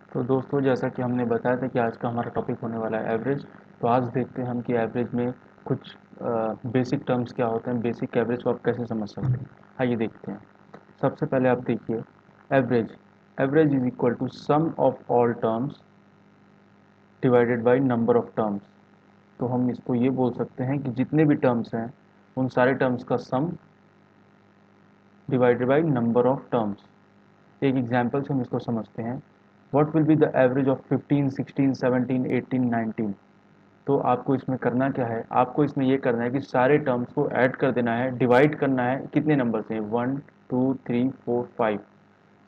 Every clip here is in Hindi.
तो दोस्तों, जैसा कि हमने बताया था कि आज का हमारा टॉपिक होने वाला है एवरेज। तो आज देखते हैं हम कि एवरेज में कुछ बेसिक टर्म्स क्या होते हैं, बेसिक एवरेज को आप कैसे समझ सकते हैं। आइए देखते हैं। सबसे पहले आप देखिए average. Average is equal to sum of all terms divided by number of terms. तो हम इसको ये बोल सकते हैं कि जितने भी टर्म्स हैं उन सारे टर्म्स का सम divided by number of terms. एक एग्जाम्पल से हम इसको समझते हैं। What will be the average of 15, 16, 17, 18, 19। तो आपको इसमें करना क्या है, आपको इसमें ये करना है कि सारे टर्म्स को ऐड कर देना है, डिवाइड करना है कितने नंबर से, 1 2 3 4 5।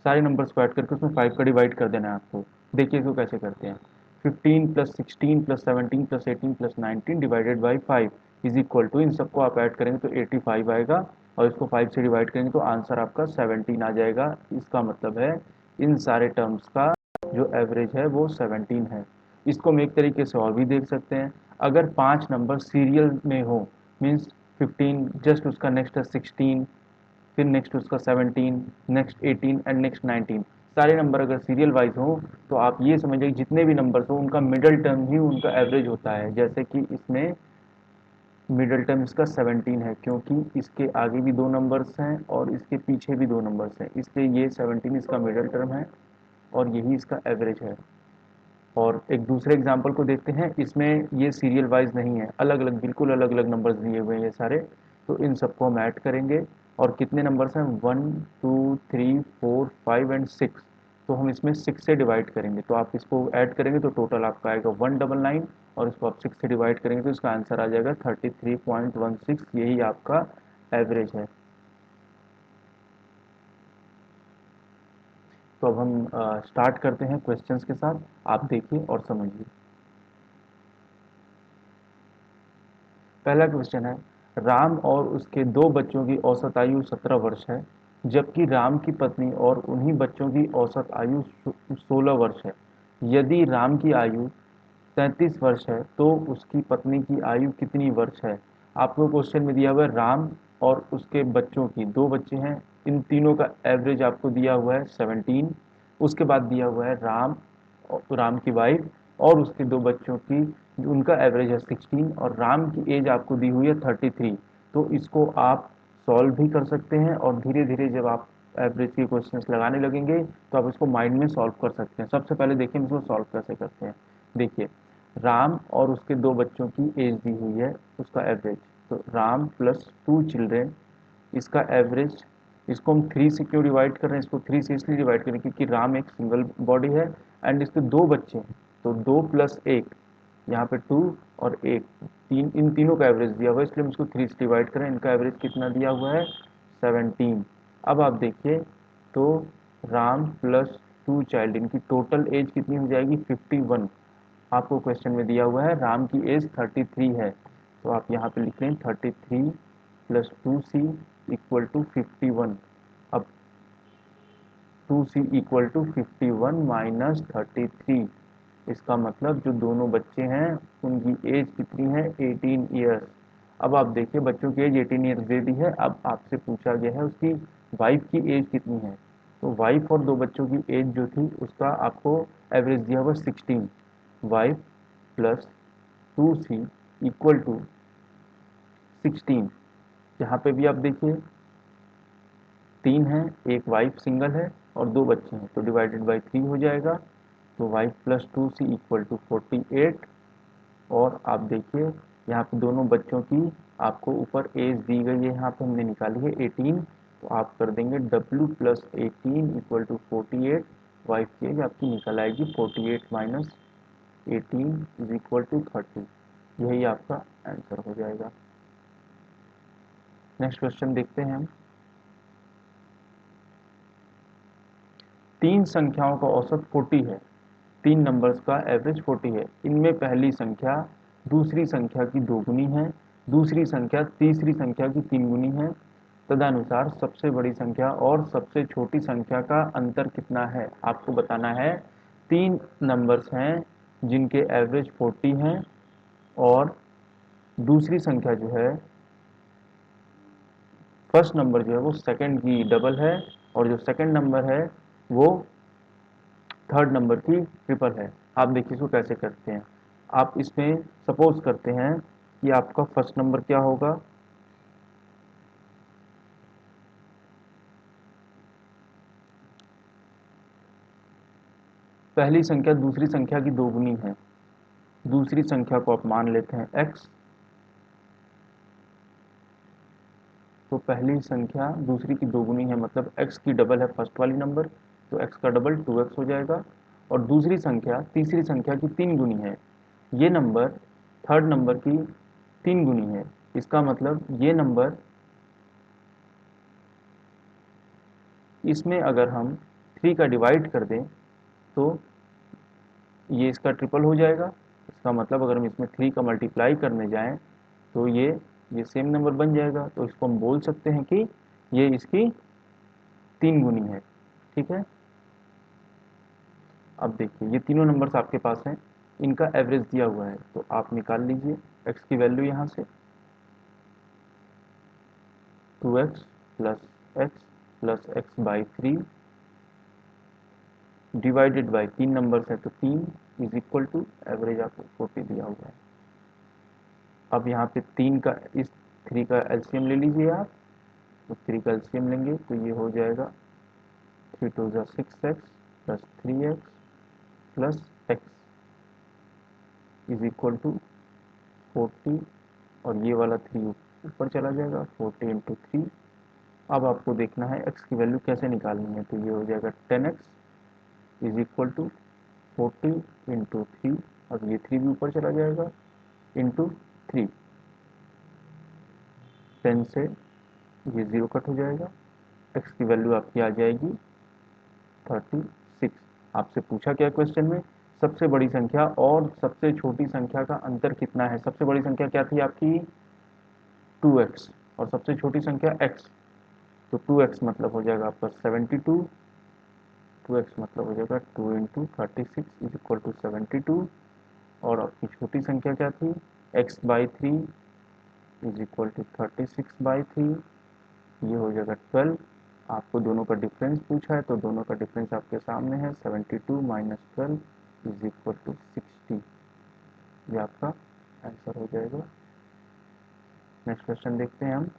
सारे नंबर्स को ऐड करके उसमें 5 का डिवाइड कर देना है आपको। देखिए इसको कैसे करते हैं। 15 + 16 + 17 + 18 + 19 divided by 5 is equal to, इन सबको आप ऐड करेंगे तो 85 आएगा और इसको 5 से डिवाइड करेंगे तो आंसर आपका 17 आ जाएगा। इसका मतलब है इन सारे टर्म्स का जो एवरेज है वो 17 है। इसको हम एक तरीके से और भी देख सकते हैं। अगर 5 नंबर सीरियल में हो, मीन्स 15, जस्ट उसका नेक्स्ट है 16, फिर नेक्स्ट उसका 17, नेक्स्ट 18 एंड नेक्स्ट 19। सारे नंबर अगर सीरियल वाइज हो तो आप ये समझिए जितने भी नंबर्स हो उनका मिडल टर्म ही उनका एवरेज होता है। जैसे कि इसमें मिडल टर्म इसका 17 है, क्योंकि इसके आगे भी 2 नंबर्स हैं और इसके पीछे भी 2 नंबर्स हैं, इसलिए ये 17 इसका मिडल टर्म है और यही इसका एवरेज है। और एक दूसरे एग्जाम्पल को देखते हैं। इसमें ये सीरियल वाइज नहीं है, अलग अलग, बिल्कुल अलग अलग नंबर्स दिए हुए हैं ये सारे। तो इन सबको हम ऐड करेंगे और कितने नंबर्स हैं, 1 2 3 4 5 एंड 6। तो हम इसमें 6 से डिवाइड करेंगे, तो आप इसको ऐड करेंगे तो टोटल आपका आएगा 199 और इसको आप 6 से डिवाइड करेंगे तो इसका आंसर आ जाएगा 33.16। यही आपका एवरेज है। तो अब हम स्टार्ट करते हैं क्वेश्चंस के साथ। आप देखिए और समझिए। पहला क्वेश्चन है, राम और उसके 2 बच्चों की औसत आयु 17 वर्ष है, जबकि राम की पत्नी और उन्हीं बच्चों की औसत आयु 16 वर्ष है। यदि राम की आयु 33 वर्ष है तो उसकी पत्नी की आयु कितनी वर्ष है। आपको क्वेश्चन में दिया हुआ है राम और उसके बच्चों की, 2 बच्चे हैं, इन तीनों का एवरेज आपको दिया हुआ है 17। उसके बाद दिया हुआ है राम और राम की वाइफ और उसके 2 बच्चों की, उनका एवरेज है 16 और राम की एज आपको दी हुई है 33। तो इसको आप सॉल्व भी कर सकते हैं और धीरे धीरे जब आप एवरेज के क्वेश्चंस लगाने लगेंगे तो आप इसको माइंड में सॉल्व कर सकते हैं। सबसे पहले देखिए हम इसको सॉल्व कैसे करते हैं। देखिए राम और उसके 2 बच्चों की एज दी हुई है, उसका एवरेज। तो राम प्लस 2 चिल्ड्रेन, इसका एवरेज। इसको हम 3 से क्यों डिवाइड कर रहे हैं, इसको 3 से इसलिए डिवाइड करें क्योंकि राम एक सिंगल बॉडी है एंड इसके 2 बच्चे हैं। तो 2 + 1, यहाँ पे 2 और 1, तीन, इन तीनों का एवरेज दिया हुआ है इसलिए हम इसको 3 से डिवाइड करें। इनका एवरेज कितना दिया हुआ है, 17। अब आप देखिए तो राम प्लस 2 चाइल्ड, इनकी टोटल एज कितनी हो जाएगी, 51। आपको क्वेश्चन में दिया हुआ है राम की एज 33 है, तो आप यहाँ पे लिख रहे हैं 33 + 2c = 51। अब 2c = 51 - 33, इसका मतलब जो दोनों बच्चे हैं उनकी एज कितनी है, 18 ईयर्स। अब आप देखिए बच्चों की एज 18 ईयर्स दे दी है, अब आपसे पूछा गया है उसकी वाइफ की एज कितनी है। तो वाइफ और 2 बच्चों की एज जो थी उसका आपको एवरेज दिया हुआ 16। Wife plus 2c = 16। यहाँ पे भी आप देखिए 3 है, एक वाइफ सिंगल है और 2 बच्चे हैं, तो डिवाइडेड बाई 3 हो जाएगा। तो वाइफ प्लस 2c = 48। और आप देखिए यहाँ पे दोनों बच्चों की आपको ऊपर एज दी गई है, यहाँ पे हमने निकाली है 18। तो आप कर देंगे W + 18 = 48। वाइफ की एज आपकी निकल आएगी 48 - 18 = 30। यही आपका आंसर हो जाएगा। नेक्स्ट क्वेश्चन देखते हैं हम। 3 संख्याओं का औसत 40 है, 3 नंबर्स का एवरेज 40 है। इनमें पहली संख्या दूसरी संख्या की दोगुनी है, दूसरी संख्या तीसरी संख्या की 3 गुनी है। तदनुसार सबसे बड़ी संख्या और सबसे छोटी संख्या का अंतर कितना है। आपको बताना है 3 नंबर्स हैं जिनके एवरेज 40 हैं और दूसरी संख्या जो है, फर्स्ट नंबर जो है वो सेकंड की डबल है और जो सेकंड नंबर है वो थर्ड नंबर की ट्रिपल है। आप देखिए इसको कैसे करते हैं। आप इसमें सपोज करते हैं कि आपका फर्स्ट नंबर क्या होगा, पहली संख्या दूसरी संख्या की दोगुनी है, दूसरी संख्या को आप मान लेते हैं x, तो पहली संख्या दूसरी की दोगुनी है मतलब x की डबल है फर्स्ट वाली नंबर, तो x का डबल 2x हो जाएगा। और दूसरी संख्या तीसरी संख्या की तीन गुनी है, ये नंबर थर्ड नंबर की तीन गुनी है। इसका मतलब ये नंबर, इसमें अगर हम 3 का डिवाइड कर दें तो ये इसका ट्रिपल हो जाएगा। इसका मतलब अगर हम इसमें 3 का मल्टीप्लाई करने जाएं तो ये सेम नंबर बन जाएगा, तो इसको हम बोल सकते हैं कि ये इसकी तीन गुनी है। ठीक है, अब देखिए ये तीनों नंबर्स आपके पास हैं, इनका एवरेज दिया हुआ है, तो आप निकाल लीजिए x की वैल्यू यहाँ से 2x plus x by three divided by तीन नंबर्स है तो 3 इज इक्वल टू एवरेज आपको 40 दिया हुआ है। अब यहाँ पे 3 का इस 3 का एलसीएम ले लीजिए आप, तो 3 का एलसीएम लेंगे तो ये हो जाएगा 3 टू ज़ा 6x plus 3x plus x is equal to 40, और ये वाला 3 ऊपर चला जाएगा 40 इंटू थ्री। अब आपको देखना है x की वैल्यू कैसे निकालनी है, तो ये हो जाएगा 10x is equal to 40 into three, अब ये 3 भी ऊपर चला जाएगा इंटू थ्री, 10 से ये 0 कट हो जाएगा, x की वैल्यू आपकी आ जाएगी 36। आपसे पूछा क्या क्वेश्चन में, सबसे बड़ी संख्या और सबसे छोटी संख्या का अंतर कितना है। सबसे बड़ी संख्या क्या थी आपकी 2x, और सबसे छोटी संख्या x, तो 2x मतलब हो जाएगा आपका 72, 2x मतलब हो जाएगा 2 इंटू 36 इज इक्वल टू 72, और आपकी छोटी संख्या क्या थी x by three is equal to 36 by three, ये हो जाएगा 12। आपको दोनों का डिफरेंस पूछा है तो दोनों का डिफरेंस आपके सामने है, 72 माइनस 12 इज इक्वल टू 60, ये आपका आंसर हो जाएगा। नेक्स्ट क्वेश्चन देखते हैं हम।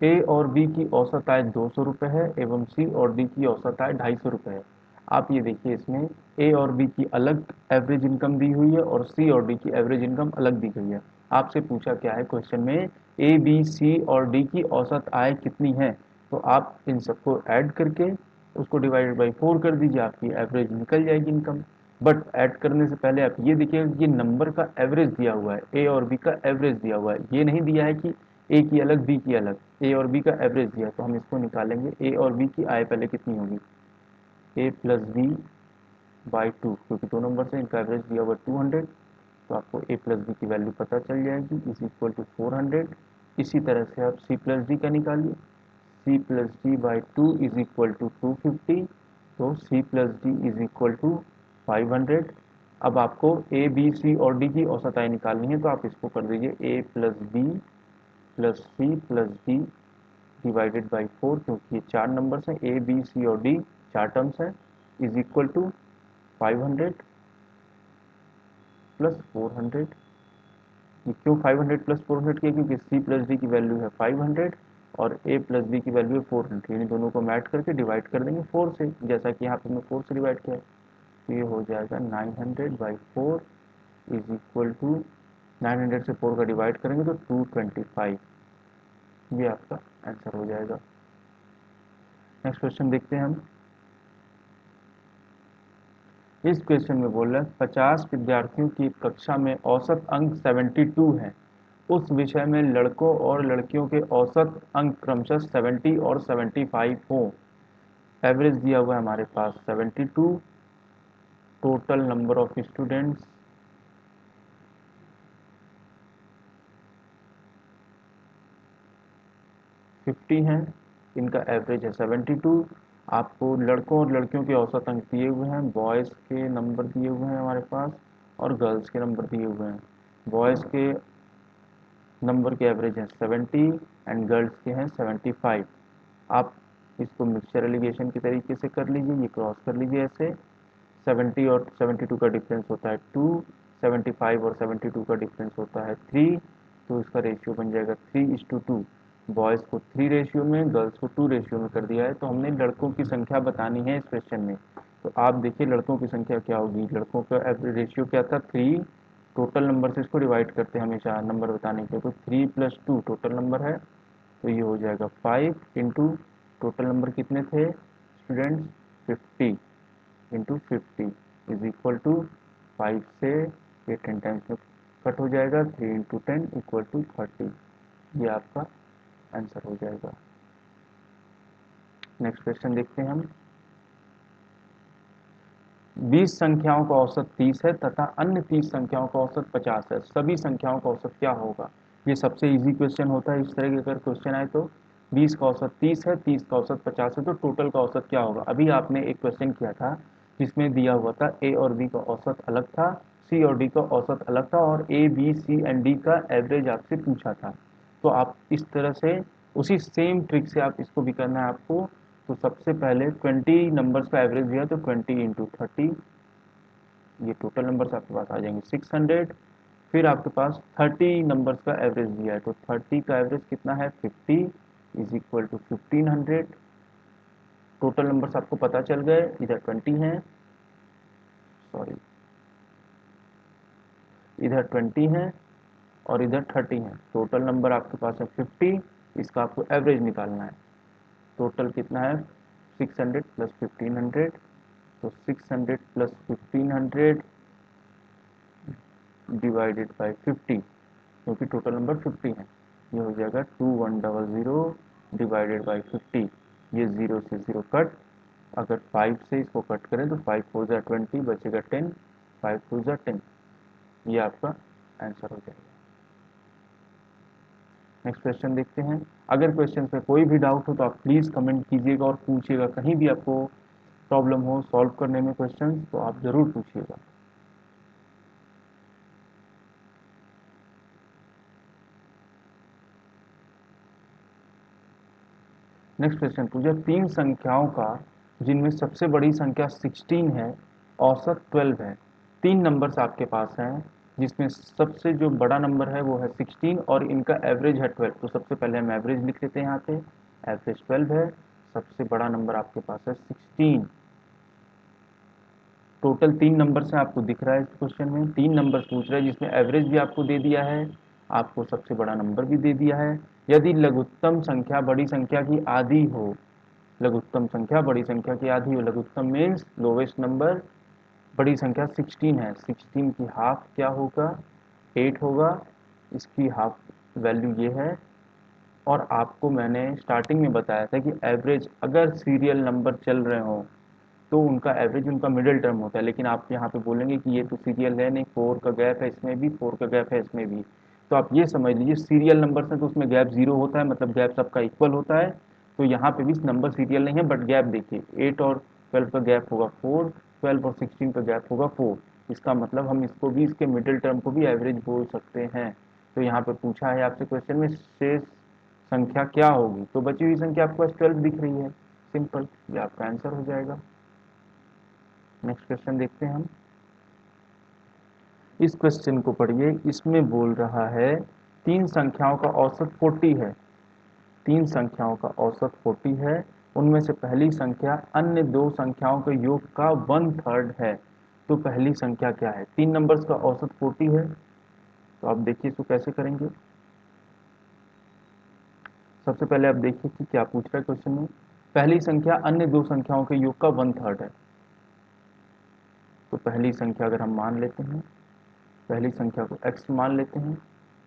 ए और बी की औसत आय 200 रुपये है एवं सी और डी की औसत आय 250 रुपये है। आप ये देखिए इसमें ए और बी की अलग एवरेज इनकम दी हुई है और सी और डी की एवरेज इनकम अलग दी गई है। आपसे पूछा क्या है क्वेश्चन में, ए बी सी और डी की औसत आय कितनी है, तो आप इन सबको ऐड करके उसको डिवाइडेड बाई 4 कर दीजिए, आपकी एवरेज निकल जाएगी इनकम। बट ऐड करने से पहले आप ये देखिएगा कि ये नंबर का एवरेज दिया हुआ है, ए और बी का एवरेज दिया हुआ है, ये नहीं दिया है कि ए की अलग बी की अलग, ए और बी का एवरेज दिया है, तो हम इसको निकालेंगे। ए और बी की आय पहले कितनी होगी, ए प्लस बी बाई टू, क्योंकि दो नंबर से इनका एवरेज दिया हुआ 200, तो आपको ए प्लस बी की वैल्यू पता चल जाएगी इज इक्वल टू 400। इसी तरह से आप सी प्लस डी का निकालिए, C plus D by two is equal to 250, तो C plus D is equal to 500। अब आपको ए बी सी और डी की औसत आय निकालनी है, तो आप इसको कर दीजिए A plus B plus C plus D divided by 4, क्योंकि ये चार नंबर्स हैं, ए बी सी और डी चार टर्म्स हैं, इज इक्वल टू 500 प्लस 400। ये क्यों 500 प्लस 400 किया, क्योंकि सी प्लस डी की वैल्यू है 500 और ए प्लस बी की वैल्यू है 400, यानी दोनों को मैट करके डिवाइड कर देंगे 4 से, जैसा कि यहाँ पे हमने 4 से डिवाइड किया है, तो ये हो जाएगा 900 बाई 4 इज इक्वल टू 900 से 4 का डिवाइड करेंगे तो 225, ये आपका आंसर हो जाएगा। नेक्स्ट क्वेश्चन देखते हैं हम। इस क्वेश्चन में बोल रहा है 50 विद्यार्थियों की कक्षा में औसत अंक 72 है, उस विषय में लड़कों और लड़कियों के औसत अंक क्रमशः 70 और 75 हों। एवरेज दिया हुआ है हमारे पास 72, टोटल नंबर ऑफ स्टूडेंट्स 50 हैं, इनका एवरेज है 72। आपको लड़कों और लड़कियों के औसत अंक दिए हुए हैं, बॉयज़ के नंबर दिए हुए हैं हमारे पास और गर्ल्स के नंबर दिए हुए हैं। बॉयज़ के नंबर के एवरेज हैं 70 एंड गर्ल्स के हैं 75। आप इसको मिक्सचर एलिगेशन के तरीके से कर लीजिए, ये क्रॉस कर लीजिए ऐसे। 70 और 72 का डिफरेंस होता है 2, 75 और 72 का डिफरेंस होता है 3, तो इसका रेशियो बन जाएगा 3:2। बॉयज़ को 3 रेशियो में, गर्ल्स को 2 रेशियो में कर दिया है। तो हमने लड़कों की संख्या बतानी है इस क्वेश्चन में। तो आप देखिए लड़कों की संख्या क्या होगी। लड़कों का एवरेज रेशियो क्या था 3, टोटल नंबर से इसको डिवाइड करते हैं हमेशा नंबर बताने के लिए। तो 3 + 2 टोटल नंबर है, तो ये हो जाएगा 5 इंटू टोटल नंबर कितने थे students 50 into 50 is equal to 5 से ये 10 टाइम्स में कट हो जाएगा, 3 इंटू 10 इक्वल टू 30। ये आपका आंसर हो जाएगा। नेक्स्ट क्वेश्चन देखते हैं हम। 20 संख्याओं का औसत 30 है तथा अन्य 30 संख्याओं का औसत 50 है, सभी संख्याओं का औसत क्या होगा। ये सबसे इजी क्वेश्चन होता है। इस तरह के अगर क्वेश्चन आए तो 20 का औसत 30 है, 30 का औसत 50 है, तो टोटल का औसत क्या होगा। अभी आपने एक क्वेश्चन किया था जिसमें दिया हुआ था ए और बी का औसत अलग था, सी और डी का औसत अलग था, और A B C and D का एवरेज आपसे पूछा था। तो आप इस तरह से उसी सेम ट्रिक से आप इसको भी करना है आपको। तो सबसे पहले 20 नंबर्स का एवरेज दिया, तो 20 इंटू 30, ये टोटल नंबर्स आपके पास आ जाएंगे 600। फिर आपके पास 30 नंबर्स का एवरेज दिया है, तो 30 का एवरेज कितना है 50 is equal to 1500। Total numbers आपको पता चल गए, इधर 20 है, सॉरी इधर 20 है और इधर 30 है। टोटल नंबर आपके पास है 50, इसका आपको एवरेज निकालना है। टोटल कितना है 600 प्लस 1500, तो 600 प्लस 1500 डिवाइडेड बाई 50, क्योंकि टोटल नंबर 50 है। ये हो जाएगा 2100 डिवाइडेड बाई 50। ये 0 से 0 कट, अगर 5 से इसको कट करें तो 5 4 जा 20, बचेगा 10, 5 2 जा 10। ये आपका आंसर हो जाएगा। नेक्स्ट क्वेश्चन देखते हैं। अगर क्वेश्चन पे कोई भी डाउट हो तो आप प्लीज़ कमेंट कीजिएगा और पूछिएगा। कहीं भी आपको प्रॉब्लम हो सॉल्व करने में क्वेश्चन, तो आप ज़रूर पूछिएगा। नेक्स्ट क्वेश्चन पूछा, तीन संख्याओं का जिनमें सबसे बड़ी संख्या 16 है, औसत 12 है। तीन नंबर्स आपके पास हैं जिसमें सबसे जो बड़ा नंबर है वो है 16 और इनका एवरेज है 12। तो सबसे पहले हम एवरेज लिख लेते हैं यहाँ पे। एवरेज 12 है, सबसे बड़ा नंबर आपके पास है 16। टोटल तीन नंबर से आपको दिख रहा है इस क्वेश्चन में, तीन नंबर पूछ रहा है जिसमें एवरेज भी आपको दे दिया है, आपको सबसे बड़ा नंबर भी दे दिया है। यदि लघुत्तम संख्या बड़ी संख्या की आधी हो, लघुत्तम संख्या बड़ी संख्या की आधी हो, लघुत्तम मीन्स लोवेस्ट नंबर, बड़ी संख्या 16 है, 16 की हाफ क्या होगा 8 होगा, इसकी हाफ वैल्यू ये है। और आपको मैंने स्टार्टिंग में बताया था कि एवरेज अगर सीरियल नंबर चल रहे हो तो उनका एवरेज उनका मिडिल टर्म होता है। लेकिन आप यहाँ पे बोलेंगे कि ये तो सीरियल है नहीं, 4 का गैप है इसमें भी, 4 का गैप है इसमें भी, तो आप ये समझ लीजिए सीरियल नंबर से तो उसमें गैप 0 होता है, मतलब गैप सबका इक्वल होता है। तो यहाँ पे भी नंबर सीरियल नहीं है, बट गैप देखिए 8 और 12 का गैप होगा 4, 12 और 16 का गैप होगा 4। इसका मतलब हम इसको भी, इसके मिडिल टर्म को भी एवरेज बोल सकते हैं। तो यहाँ पे पूछा है आपसे क्वेश्चन में शेष संख्या क्या होगी, तो बची हुई संख्या आपको 12 दिख रही है, सिंपल, ये आपका आंसर हो जाएगा। नेक्स्ट क्वेश्चन देखते हैं हम। इस क्वेश्चन को पढ़िए, इसमें बोल रहा है तीन संख्याओं का औसत 40 है, तीन संख्याओं का औसत 40 है, उनमें से पहली संख्या अन्य दो संख्याओं के योग का 1/3 है। तो पहली संख्या क्या है, तीन नंबर्स का औसत 40 है, तो आप देखिए इसको कैसे करेंगे। सबसे पहले आप देखिए कि क्या पूछ रहा है क्वेश्चन में। पहली संख्या अन्य दो संख्याओं के योग का 1/3 है, तो पहली संख्या अगर हम मान लेते हैं, पहली संख्या को x मान लेते हैं,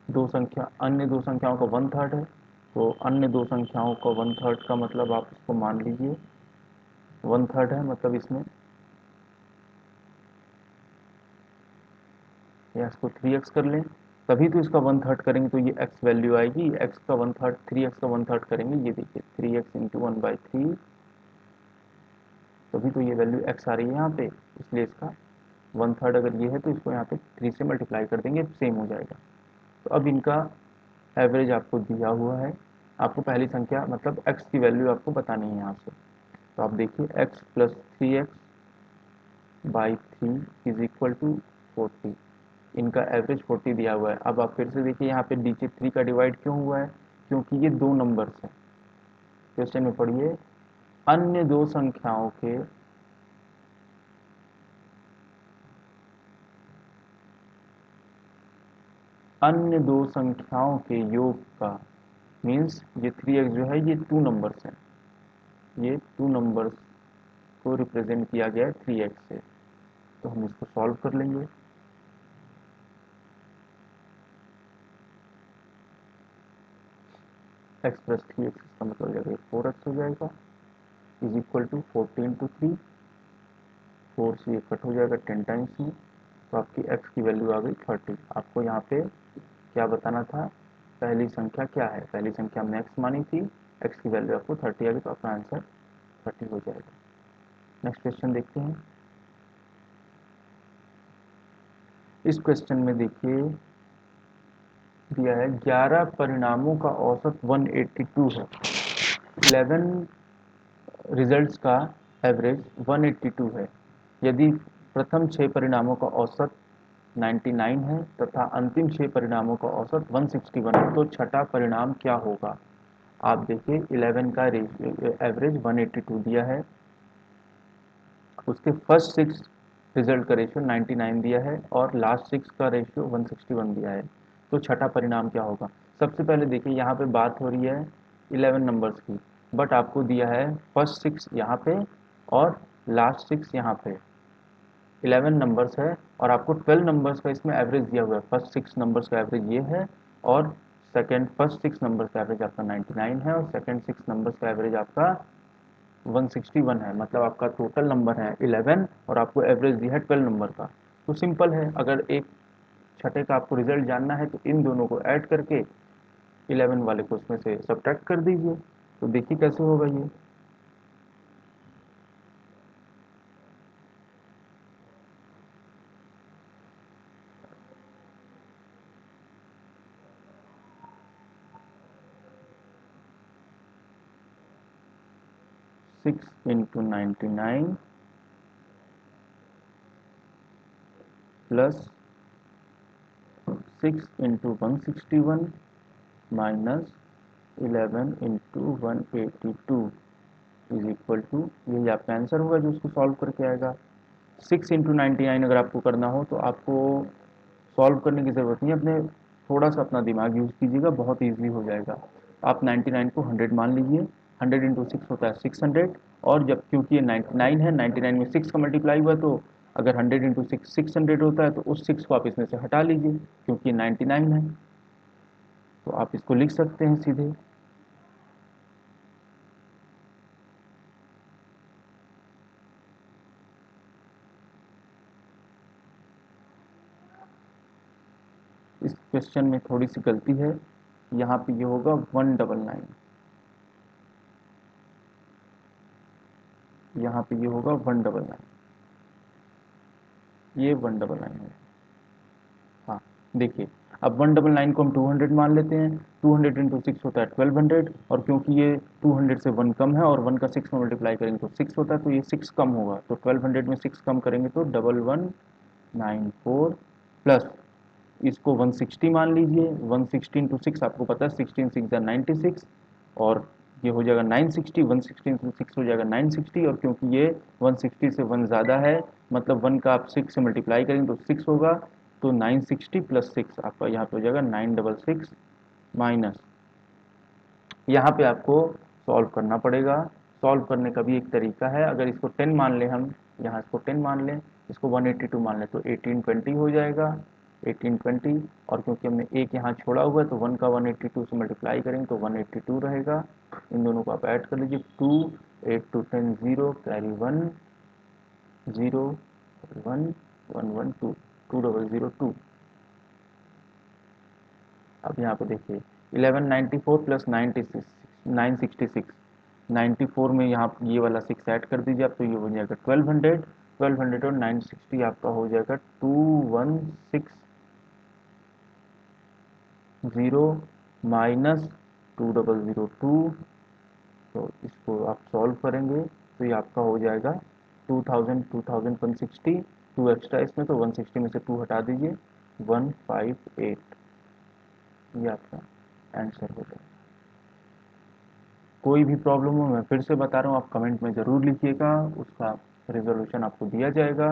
दो संख्या अन्य दो संख्याओं का 1/3 है, तो अन्य दो संख्याओं का 1/3 का मतलब आप इसको मान लीजिए 1/3 है, मतलब इसमें या इसको 3x कर लें, तभी तो इसका 1/3 करेंगे तो ये x वैल्यू आएगी। x का 1/3 3x का 1/3 करेंगे, ये देखिए 3x इंटू 1/3, तभी तो ये वैल्यू x आ रही है यहाँ पे, इसलिए इसका 1/3 अगर ये है तो इसको यहाँ पे 3 से मल्टीप्लाई कर देंगे, सेम हो जाएगा। तो अब इनका एवरेज आपको दिया हुआ है, आपको पहली संख्या मतलब x की वैल्यू आपको बतानी है यहाँ से। तो आप देखिए x प्लस 3x/3 = 40। इनका एवरेज 40 दिया हुआ है। अब आप फिर से देखिए यहाँ पे नीचे 3 का डिवाइड क्यों हुआ है, क्योंकि ये दो नंबर्स हैं। क्वेश्चन में पढ़िए, अन्य दो संख्याओं के योग का, मीन्स ये 3x जो है ये टू नंबर्स हैं, ये टू नंबर्स को रिप्रेजेंट किया गया है 3x से। तो हम इसको सॉल्व कर लेंगे। x प्लस 3x इसका मतलब हो जाएगा 4x हो जाएगा, इज इक्वल टू 14 × 3, 4 से ये कट हो जाएगा 10 टाइम्स में, तो आपकी x की वैल्यू आ गई 30। आपको यहाँ पे क्या बताना था, पहली संख्या क्या है, पहली संख्या हमने x मानी थी, x की वैल्यू आपको 30 आ गई, तो आपका आंसर 30 हो जाएगा। नेक्स्ट क्वेश्चन देखते हैं। इस क्वेश्चन में देखिए दिया है 11 परिणामों का औसत 182 है, 11 रिजल्ट्स का एवरेज 182 है। यदि प्रथम 6 परिणामों का औसत 99 है तथा अंतिम 6 परिणामों का औसत 161 है, तो छठा परिणाम क्या होगा। आप देखिए 11 का एवरेज 182 दिया है, उसके फर्स्ट 6 रिजल्ट का रेशियो 99 दिया है और लास्ट 6 का रेशियो 161 दिया है, तो छठा परिणाम क्या होगा। सबसे पहले देखिए यहाँ पे बात हो रही है 11 नंबर्स की, बट आपको दिया है फर्स्ट 6 यहाँ पे और लास्ट 6 यहाँ पे। 11 नंबर्स है और आपको 12 नंबर्स का इसमें एवरेज दिया हुआ है। फर्स्ट 6 नंबर्स का एवरेज ये है और फर्स्ट 6 नंबर्स का एवरेज आपका 99 है और सेकंड 6 नंबर्स का एवरेज आपका 161 है। मतलब आपका टोटल नंबर है 11 और आपको एवरेज दिया है 12 नंबर का। तो सिंपल है, अगर एक छठे का आपको रिजल्ट जानना है तो इन दोनों को ऐड करके 11 वाले को उसमें से सब्ट्रैक्ट कर दीजिए। तो देखिए कैसे होगा ये। 6 × 99 plus 6 × 161 minus 11 × 182 is equal to, यही आपका आंसर होगा जो उसको सॉल्व करके आएगा। 6 × 99 अगर आपको करना हो तो आपको सॉल्व करने की ज़रूरत नहीं है, अपने थोड़ा सा अपना दिमाग यूज़ कीजिएगा, बहुत ईजिली हो जाएगा। आप 99 को 100 मान लीजिए, 100 × 6 होता है 600, और जब क्योंकि ये 99 है, 99 में 6 का मल्टीप्लाई हुआ, तो अगर 100 × 6 600 होता है तो उस 6 को आप इसमें से हटा लीजिए क्योंकि ये 99 है, तो आप इसको लिख सकते हैं सीधे। इस क्वेश्चन में थोड़ी सी गलती है, यहाँ पे ये होगा 199, यहाँ पे ये होगा 199, ये 199 है। हाँ देखिए, अब 199 को हम 200 मान लेते हैं, 200 × 6 होता है 1200, और क्योंकि ये 200 से 1 कम है और 1 का 6 में मल्टीप्लाई करेंगे तो 6 होता है, तो ये 6 कम होगा, तो 1200 में 6 कम करेंगे तो 1194 प्लस इसको 160 मान लीजिए। 116 × 6 आपको पता है 16 6 96, और ये हो जाएगा 960, 116 × 6 हो जाएगा 960, और क्योंकि ये 160 से 1 ज़्यादा है, मतलब 1 का आप 6 से मल्टीप्लाई करेंगे तो 6 होगा, तो 960 + 6 आपका यहाँ पे हो जाएगा 966, माइनस यहाँ पे आपको सॉल्व करना पड़ेगा। सॉल्व करने का भी एक तरीका है, अगर इसको 10 मान लें हम, यहाँ इसको 10 मान लें, इसको 182 मान लें, तो 1820 हो जाएगा, 1820, और क्योंकि हमने एक यहाँ छोड़ा हुआ है तो 1 का 182 से मल्टीप्लाई करेंगे तो 182 रहेगा। इन दोनों को आप ऐड कर लीजिए, 2 8 2 10 0 कैरी 1 0 1 1 1 2 2002। अब यहाँ पे देखिए 1194 + 96 966, 94 में यहाँ ये वाला 6 ऐड कर दीजिए आप, तो ये हो जाएगा 1200, 1200 और 960 आपका हो जाएगा 2160 माइनस 2002। तो इसको आप सॉल्व करेंगे तो ये आपका हो जाएगा 2000, 2160, टू एक्स्ट्रा इसमें तो 160 में से 2 हटा दीजिए, 158। ये आपका आंसर हो जाएगा। कोई भी प्रॉब्लम हो मैं फिर से बता रहा हूँ, आप कमेंट में ज़रूर लिखिएगा, उसका रिजोल्यूशन आपको दिया जाएगा।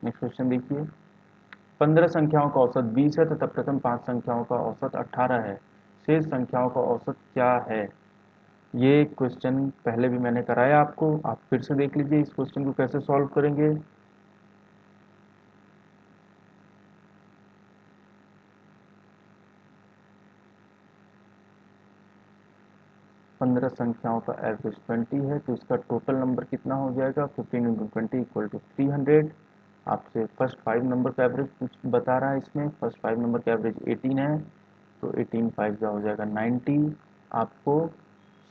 नेक्स्ट क्वेश्चन देखिए। 15 संख्याओं का औसत 20 है तथा प्रथम 5 संख्याओं का औसत 18 है, शेष संख्याओं का औसत क्या है? ये क्वेश्चन पहले भी मैंने कराया आपको, आप फिर से देख लीजिए इस क्वेश्चन को कैसे सॉल्व करेंगे। 15 संख्याओं का एवरेज 20 है तो इसका टोटल नंबर कितना हो जाएगा? 15 इंटू 20 इक्वल टू 300। आपसे फर्स्ट 5 नंबर का एवरेज कुछ बता रहा है, इसमें फर्स्ट 5 नंबर का एवरेज 18 है तो 18 5 का हो जाएगा 90। आपको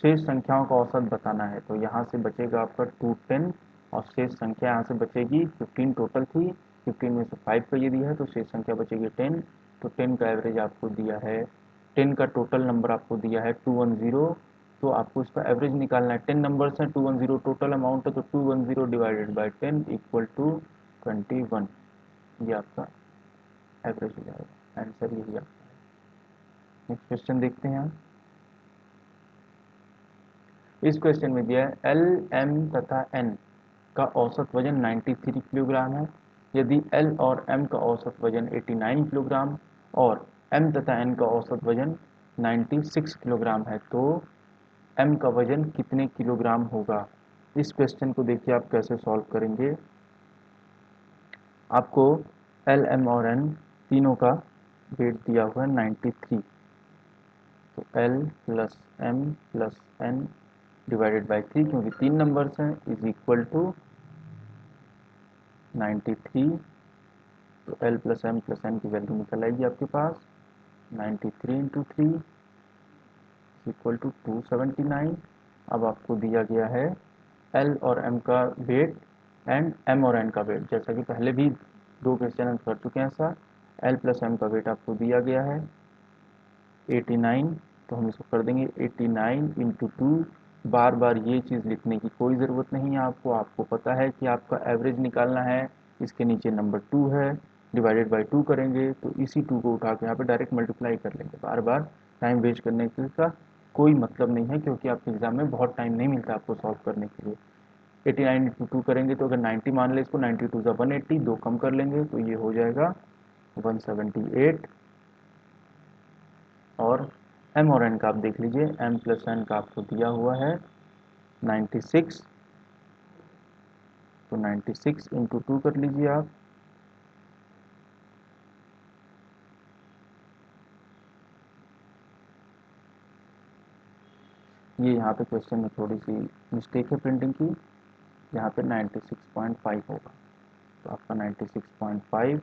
शेष संख्याओं का औसत बताना है तो यहाँ से बचेगा आपका 210 और शेष संख्या यहाँ से बचेगी 15 टोटल थी, 15 में से 5 का ये दिया है तो शेष संख्या बचेगी 10। तो 10 का एवरेज आपको दिया है, 10 का टोटल नंबर आपको दिया है 210। तो आपको इसका एवरेज निकालना है, 10 नंबर्स हैं, 210 टोटल अमाउंट है तो 210 डिवाइडेड बाई 10 इक्वल टू 21। ये आपका एवरेज हो जाएगा, आंसर यही आपका। नेक्स्ट क्वेश्चन देखते हैं। इस क्वेश्चन में दिया है एल, एम तथा एन का औसत वजन 93 किलोग्राम है। यदि एल और एम का औसत वजन 89 किलोग्राम और एम तथा एन का औसत वजन 96 किलोग्राम है तो एम का वजन कितने किलोग्राम होगा? इस क्वेश्चन को देखिए आप कैसे सॉल्व करेंगे। आपको एल, एम और एन तीनों का वेट दिया हुआ है 93, तो L plus M plus N divided by 3, क्योंकि 3 नंबर्स हैं, इज इक्वल टू 93। तो एल प्लस एन की वैल्यू निकल आएगी आपके पास 93 इंटू 3 इक्वल टू 279। अब आपको दिया गया है एल और एम का वेट एंड एम और एन का वेट, जैसा कि पहले भी 2 क्वेश्चन हम कर चुके हैं ऐसा। एल प्लस एम का वेट आपको दिया गया है 89, तो हम इसको कर देंगे 89 इंटू 2। बार बार ये चीज़ लिखने की कोई ज़रूरत नहीं है आपको, आपको पता है कि आपका एवरेज निकालना है, इसके नीचे नंबर 2 है, डिवाइडेड बाई 2 करेंगे तो इसी 2 को उठा के यहाँ पे डायरेक्ट मल्टीप्लाई कर लेंगे। बार बार टाइम वेस्ट करने का कोई मतलब नहीं है, क्योंकि आपके एग्जाम में बहुत टाइम नहीं मिलता आपको सॉल्व करने के लिए। 89 इंटू 2 करेंगे तो अगर 90 मान ले इसको, 92 का 180, 2 कम कर लेंगे तो ये हो जाएगा 178। और एम और एन का आप देख लीजिए, एम प्लस एन का आपको दिया हुआ है 96, तो 96 इंटू 2 कर लीजिए आप, ये यहाँ पे क्वेश्चन में थोड़ी सी मिस्टेक है प्रिंटिंग की, यहाँ पे 96.5 होगा, तो आपका 96.5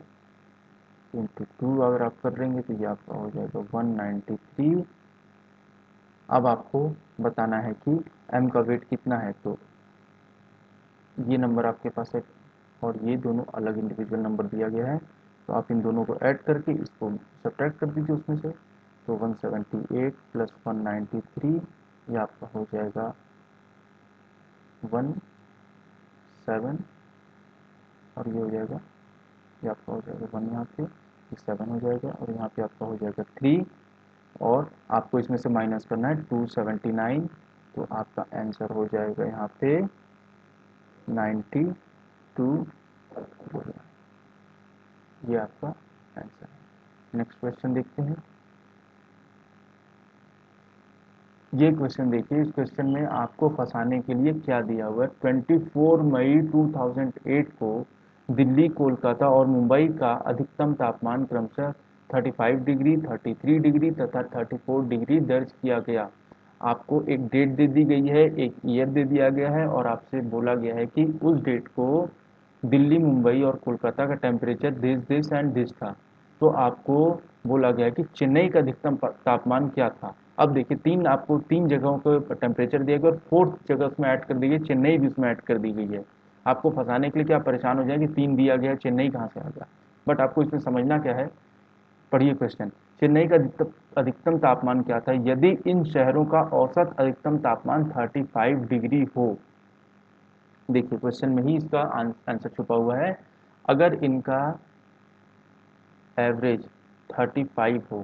इंटू 2 अगर आप कर लेंगे तो ये आपका हो जाएगा 193। अब आपको बताना है कि एम का वेट कितना है, तो ये नंबर आपके पास है और ये दोनों अलग इंडिविजुअल नंबर दिया गया है, तो आप इन दोनों को ऐड करके इसको सब्ट्रैक्ट कर दीजिए उसमें से, तो 178 प्लस 193 ये आपका हो जाएगा 17, और ये हो जाएगा, ये आपका हो जाएगा 1 यहाँ पे, ये 7 हो जाएगा और यहाँ पे आपका हो जाएगा 3, और आपको इसमें से माइनस करना है 279, तो आपका आंसर हो जाएगा यहाँ पे 92। ये आपका आंसर है। नेक्स्ट क्वेश्चन देखते हैं। ये क्वेश्चन देखिए, इस क्वेश्चन में आपको फंसाने के लिए क्या दिया हुआ है। 24 मई 2008 को दिल्ली, कोलकाता और मुंबई का अधिकतम तापमान क्रमशः 35 डिग्री, 33 डिग्री तथा 34 डिग्री दर्ज किया गया। आपको एक डेट दे दी गई है, एक ईयर दे दिया गया है और आपसे बोला गया है कि उस डेट को दिल्ली, मुंबई और कोलकाता का टेम्परेचर दिस एंड दिस था। तो आपको बोला गया कि चेन्नई का अधिकतम तापमान क्या था। अब देखिए, आपको 3 जगहों को टेम्परेचर दिया गया और 4th जगह उसमें ऐड कर दी गई, चेन्नई भी उसमें ऐड कर दी गई है। आपको फंसाने के लिए क्या परेशान हो जाए कि 3 दिया गया, चेन्नई कहाँ से आ गया। बट आपको इसमें समझना क्या है, पढ़िए क्वेश्चन। चेन्नई का अधिकतम तापमान क्या था यदि इन शहरों का औसत अधिकतम तापमान 35 डिग्री हो। देखिए क्वेश्चन में ही इसका आंसर छुपा हुआ है। अगर इनका एवरेज 35 हो,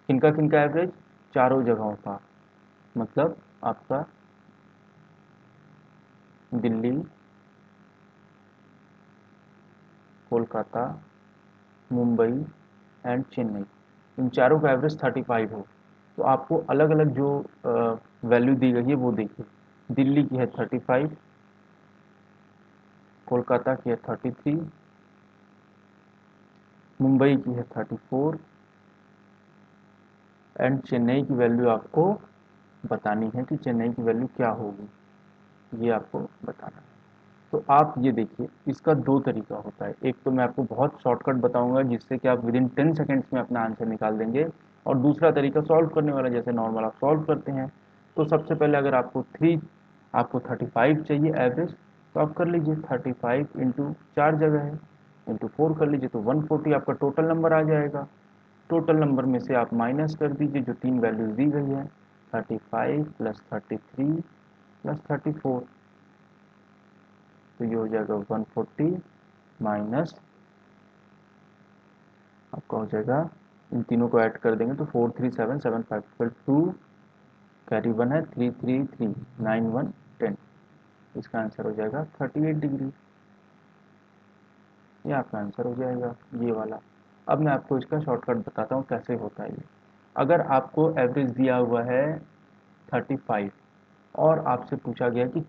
किनका किनका एवरेज, चारों जगहों का, मतलब आपका दिल्ली, कोलकाता, मुंबई एंड चेन्नई, इन चारों का एवरेज 35 हो, तो आपको अलग अलग जो वैल्यू दी गई है वो देखिए। दिल्ली की है 35, कोलकाता की है 33, मुंबई की है 34 एंड चेन्नई की वैल्यू आपको बतानी है कि चेन्नई की वैल्यू क्या होगी, ये आपको बताना है। तो आप ये देखिए, इसका दो तरीका होता है। एक तो मैं आपको बहुत शॉर्टकट बताऊंगा जिससे कि आप विद इन 10 सेकेंड्स में अपना आंसर निकाल देंगे, और दूसरा तरीका सॉल्व करने वाला, जैसे नॉर्मल आप सॉल्व करते हैं। तो सबसे पहले अगर आपको 35 चाहिए एवरेज, तो आप कर लीजिए 35 इंटू 4 जगह है, इंटू 4 कर लीजिए, तो 140 आपका टोटल नंबर आ जाएगा। टोटल नंबर में से आप माइनस कर दीजिए जो तीन वैल्यूज दी गई है, 35 प्लस 33 प्लस 34, तो ये हो जाएगा 140 माइनस, आपका हो जाएगा, इन तीनों को ऐड कर देंगे तो 43775 टू, कैरी 1 है, 333 91 10, इसका आंसर हो जाएगा 38 डिग्री। ये आपका आंसर हो जाएगा ये वाला। अब मैं आपको इसका शॉर्टकट बताता हूँ कैसे होता है ये। अगर आपको एवरेज दिया हुआ है 35 और आपसे पूछा गया कि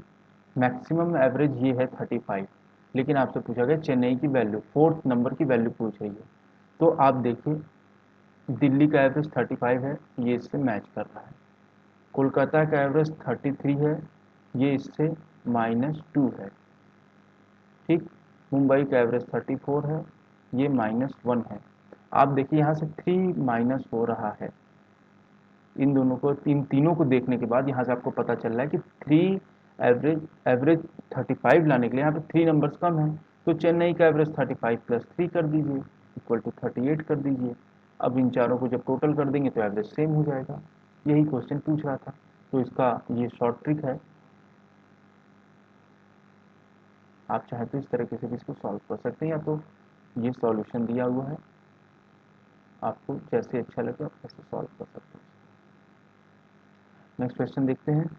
मैक्सिमम एवरेज ये है 35, लेकिन आपसे पूछा गया चेन्नई की वैल्यू, फोर्थ नंबर की वैल्यू पूछ रही है, तो आप देखिए दिल्ली का एवरेज 35 है, ये इससे मैच कर रहा है। कोलकाता का एवरेज 33 है, ये इससे -2 है। ठीक, मुंबई का एवरेज 34 है, ये -1 है। आप देखिए यहाँ से 3 माइनस हो रहा है। इन दोनों को, इन तीनों को देखने के बाद यहाँ से आपको पता चल रहा है कि 3 एवरेज 35 लाने के लिए यहाँ पे 3 नंबर्स कम है, तो चेन्नई का एवरेज 35 प्लस 3 कर दीजिए, इक्वल टू 38 कर दीजिए। अब इन चारों को जब टोटल कर देंगे तो एवरेज सेम हो जाएगा। यही क्वेश्चन पूछ रहा था, तो इसका ये शॉर्ट ट्रिक है। आप चाहें तो इस तरीके से भी इसको सॉल्व कर सकते हैं, या तो ये सॉल्यूशन दिया हुआ है, आपको जैसे अच्छा लगे आप ऐसे सॉल्व कर सकते हैं। नेक्स्ट क्वेश्चन देखते हैं।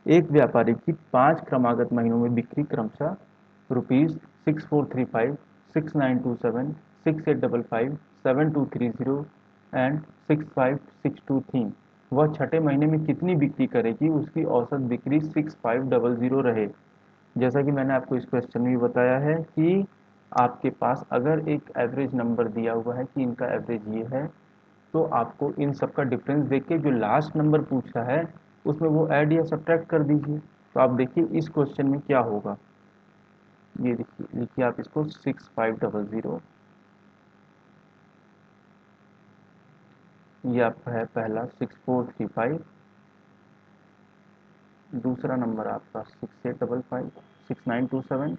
एक व्यापारी की 5 क्रमागत महीनों में बिक्री क्रमशः ₹6435, 6927, 6855, 7230 एंड 6562 थी। वह छठे महीने में कितनी बिक्री करेगी, उसकी औसत बिक्री 6500 रहे। जैसा कि मैंने आपको इस क्वेश्चन में भी बताया है कि आपके पास अगर एक एवरेज नंबर दिया हुआ है कि इनका एवरेज ये है, तो आपको इन सब का डिफरेंस देख के जो लास्ट नंबर पूछा है उसमें वो ऐड या सब्ट्रैक्ट कर दीजिए। तो आप देखिए इस क्वेश्चन में क्या होगा, ये देखिए, लिखिए आप इसको 6500, ये आपका है पहला 6435, दूसरा नंबर आपका 6855, 6927,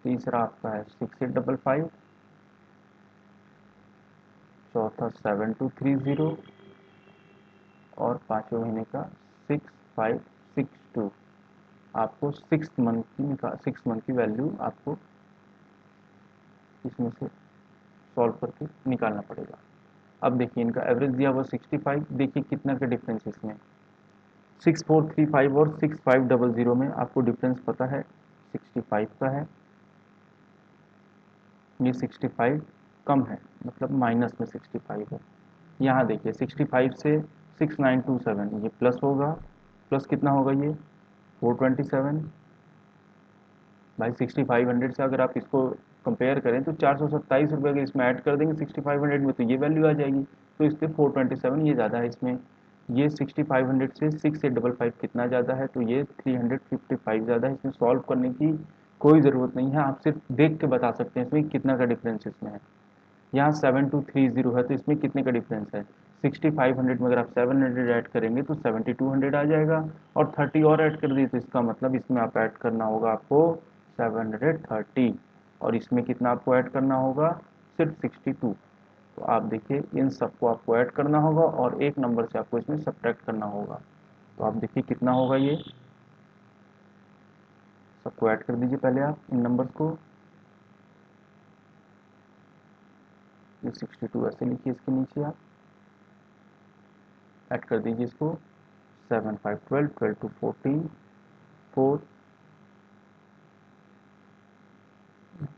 तीसरा आपका है 6855, चौथा 7230 और पांचवें महीने का 6562। आपको 6 मंथ की वैल्यू आपको इसमें से सॉल्व करके निकालना पड़ेगा। अब देखिए इनका एवरेज दिया हुआ 65, देखिए कितना का डिफरेंस है इसमें, 6435 और 6500 में आपको डिफरेंस पता है 65 का है, ये 65 कम है, मतलब माइनस में 65 है। यहाँ देखिए 65 से 6927 ये प्लस होगा, प्लस कितना होगा ये 427, भाई 6500 से अगर आप इसको कंपेयर करें तो 427 रुपये अगर इसमें ऐड कर देंगे 6500 में तो ये वैल्यू आ जाएगी, तो इसके 427 ये ज़्यादा है इसमें। ये 6500 से 6855 कितना ज़्यादा है, तो ये 355 ज़्यादा है। इसमें सॉल्व करने की कोई ज़रूरत नहीं है, आप सिर्फ देख के बता सकते हैं इसमें कितना का डिफरेंस इसमें है। यहाँ 7230 है तो इसमें कितने का डिफरेंस है, 6500 में अगर आप 700 ऐड करेंगे तो 7200 आ जाएगा, और 30 और ऐड कर दिए तो इसका मतलब इसमें आप ऐड करना होगा आपको 730, और इसमें कितना आपको ऐड करना होगा, सिर्फ 62। तो आप देखिए इन सबको आपको ऐड करना होगा और एक नंबर से आपको इसमें सब्ट्रैक्ट करना होगा। तो आप देखिए कितना होगा, ये सबको ऐड कर दीजिए पहले आप इन नंबर्स को। ये 62 ऐसे लिखिए, इसके नीचे आप ऐड कर दीजिए इसको। 7 5 12, 12 2 14, 4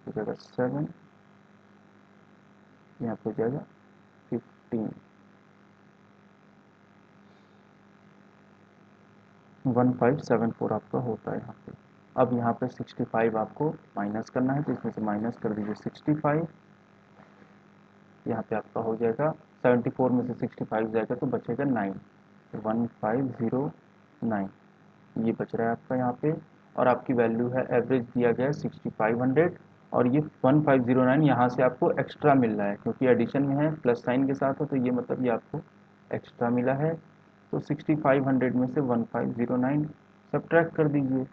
हो जाएगा 7, यहाँ पे हो जाएगा 15, 1574 आपका होता है यहाँ पे। अब यहाँ पे 65 आपको माइनस करना है, तो इसमें से माइनस कर दीजिए 65। यहाँ पे आपका हो जाएगा 74 में से 65 जाएगा तो बचेगा 9, 1509 ये बच रहा है आपका यहाँ पे। और आपकी वैल्यू है, एवरेज दिया गया है 6500, और ये 1509 यहाँ से आपको एक्स्ट्रा मिल रहा है क्योंकि एडिशन में है, प्लस साइन के साथ हो, तो ये मतलब ये आपको एक्स्ट्रा मिला है। तो 6500 में से 1509 सब्ट्रैक्ट कर दीजिए।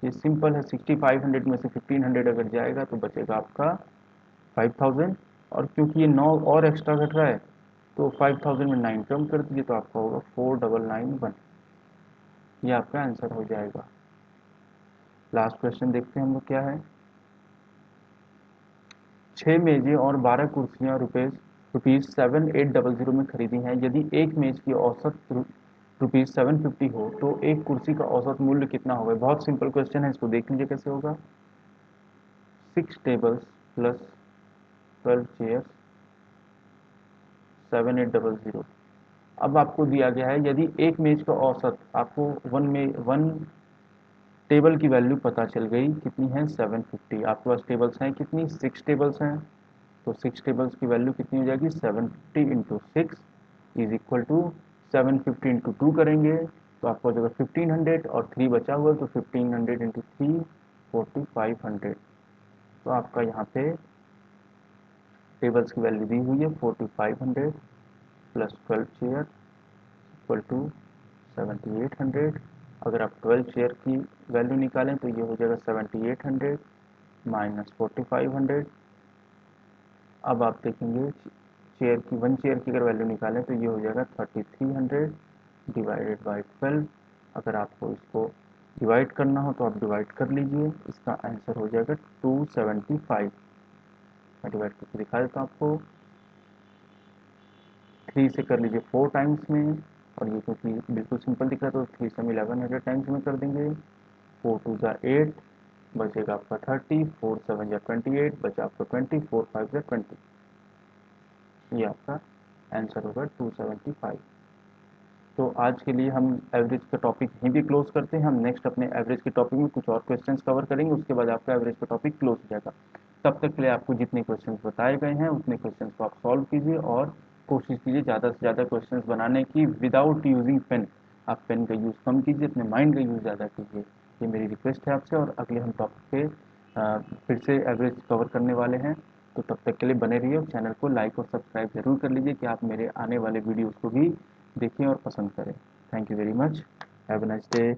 ये सिंपल है, 6500 में से 1500 अगर जाएगा तो बचेगा आपका 5000, और क्योंकि ये 9 और एक्स्ट्रा घट रहा है तो 5000 में 9 कम कर दीजिए तो आपका होगा 4991। ये आपका आंसर हो जाएगा। लास्ट क्वेश्चन देखते हैं हम लोग क्या है। 6 मेजें और 12 कुर्सियां रुपीज 7800 में खरीदी हैं। यदि एक मेज की औसत रुपीज 750 हो तो एक कुर्सी का औसत मूल्य कितना होगा। बहुत सिंपल क्वेश्चन है, इसको देख लीजिए कैसे होगा। 6 टेबल्स प्लस 12 चेयर 7800। अब आपको दिया गया है यदि एक मेज का औसत, आपको वन टेबल की वैल्यू पता चल गई कितनी है 750। आपके पास टेबल्स हैं कितनी, 6 टेबल्स हैं, तो 6 टेबल्स की वैल्यू कितनी हो जाएगी 750 into 6 is equal to 750 into 2 करेंगे तो आपको हो जाएगा 1500, और 3 बचा हुआ है तो 1500 इंटू 3 4500। तो आपका यहाँ पे टेबल्स की वैल्यू दी हुई है 4500 प्लस 12 चेयर इक्वल टू 7800। अगर आप 12 चेयर की वैल्यू निकालें तो ये हो जाएगा 7800 माइनस 4500। अब आप देखेंगे चेयर की, वन चेयर की अगर वैल्यू निकालें तो ये हो जाएगा 3300 डिवाइडेड बाई 12। अगर आपको इसको डिवाइड करना हो तो आप डिवाइड कर लीजिए, इसका आंसर हो जाएगा 275। मैं डिवाइड करके दिखा देता हूँ आपको। 3 से कर लीजिए 4 टाइम्स में, और ये क्योंकि बिल्कुल सिंपल दिख रहा है तो 3 से हम 1100 टाइम्स में कर देंगे। 4 टू जा 8, बचेगा आपका 30, 4 7 जा 28, बचा आपका 20, 4 5 जा 20। ये आपका आंसर होगा 275। तो आज के लिए हम एवरेज का टॉपिक यहीं भी क्लोज करते हैं। हम नेक्स्ट अपने एवरेज के टॉपिक में कुछ और क्वेश्चंस कवर करेंगे, उसके बाद आपका एवरेज का टॉपिक क्लोज हो जाएगा। तब तक के लिए आपको जितने क्वेश्चंस बताए गए हैं उतने क्वेश्चंस को आप सॉल्व कीजिए, और कोशिश कीजिए ज़्यादा से ज़्यादा क्वेश्चंस बनाने की विदाउट यूजिंग पेन। आप पेन का यूज़ कम कीजिए, अपने माइंड का यूज़ ज़्यादा कीजिए। ये मेरी रिक्वेस्ट है आपसे, और अगले हम टॉपिक पे फिर से एवरेज कवर करने वाले हैं। तो तब तक के लिए बने रहिए, और चैनल को लाइक और सब्सक्राइब जरूर कर लीजिए कि आप मेरे आने वाले वीडियोज़ को भी देखें और पसंद करें। Thank you very much. Have a nice day.